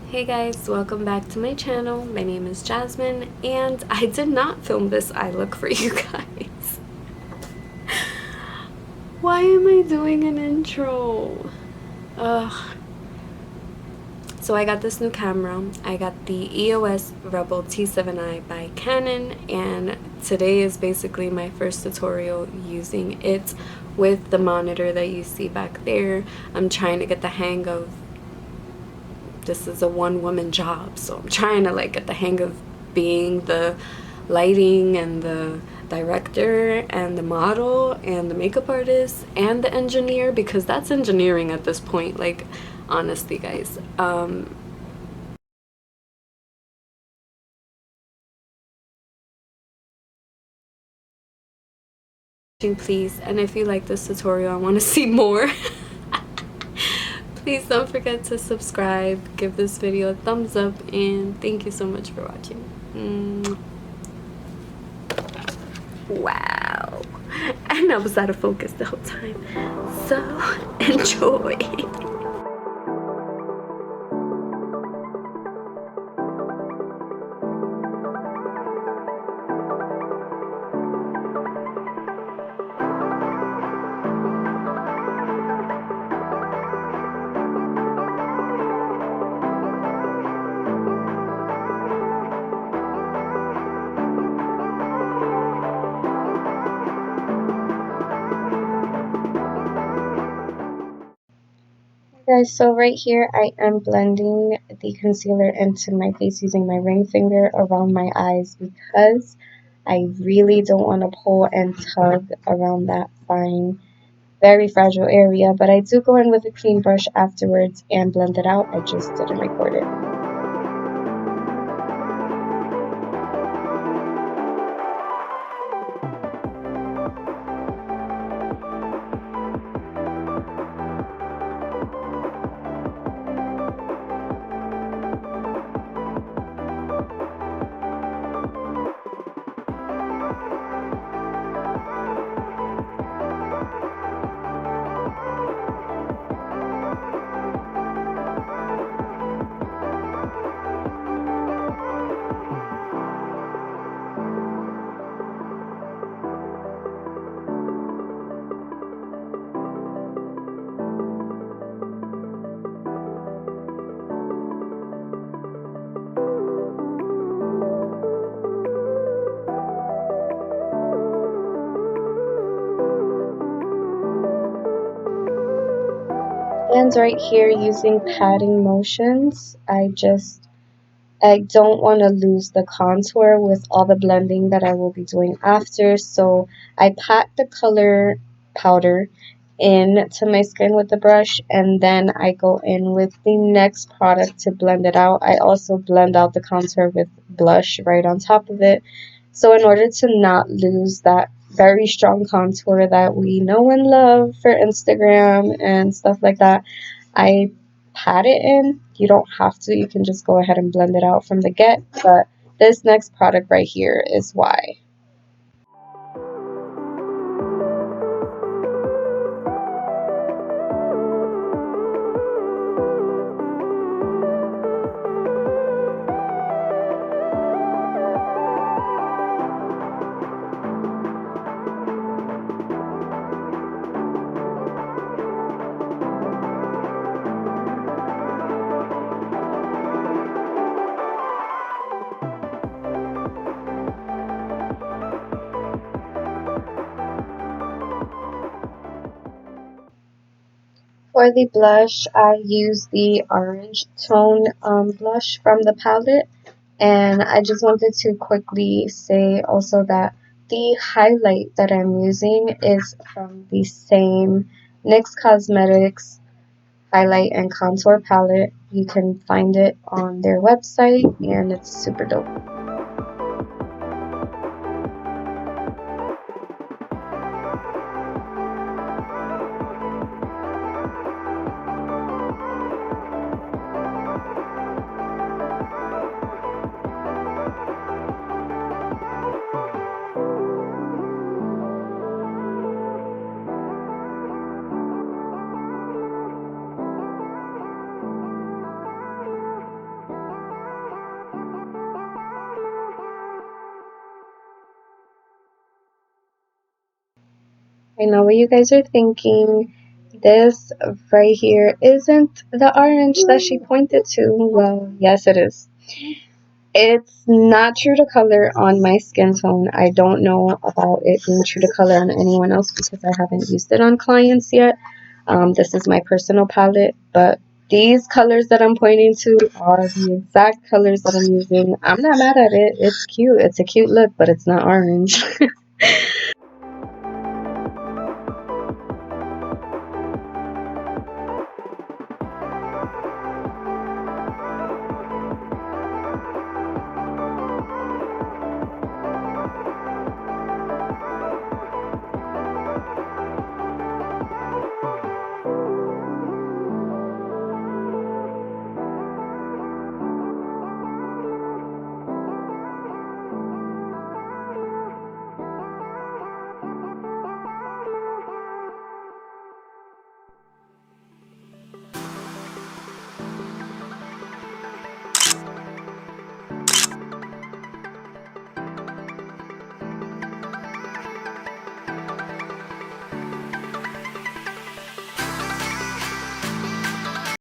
Hey guys, welcome back to my channel. My name is Jasmine and I did not film this eye look for you guys. Why am I doing an intro? Ugh. So I got this new camera. I got the EOS Rebel T7i by Canon, and today is basically my first tutorial using it with the monitor that you see back there. I'm trying to get the hang of this is a one-woman job, so I'm trying to like get the hang of being the lighting and the director and the model and the makeup artist and the engineer, because that's engineering at this point, like, honestly guys. Please, and if you like this tutorial, I want to see more. Please don't forget to subscribe, give this video a thumbs up, and thank you so much for watching. Wow. And I was out of focus the whole time. So, enjoy. Guys, so right here I am blending the concealer into my face using my ring finger around my eyes because I really don't want to pull and tug around that fine, very fragile area, but I do go in with a clean brush afterwards and blend it out. I just didn't record it. And right here using patting motions, I don't want to lose the contour with all the blending that I will be doing after, so I pat the color powder into my skin with the brush, and then I go in with the next product to blend it out. I also blend out the contour with blush right on top of it. So in order to not lose that very strong contour that we know and love for Instagram and stuff like that, I pat it in. You don't have to. You can just go ahead and blend it out from the get. But this next product right here is why. For the blush, I use the orange tone blush from the palette. And I just wanted to quickly say also that the highlight that I'm using is from the same NYX Cosmetics highlight and contour palette. You can find it on their website and it's super dope. I know what you guys are thinking. This right here isn't the orange that she pointed to. Well, yes, it is. It's not true to color on my skin tone. I don't know about it being true to color on anyone else because I haven't used it on clients yet. This is my personal palette, but these colors that I'm pointing to are the exact colors that I'm using. I'm not mad at it. It's cute. It's a cute look, but it's not orange.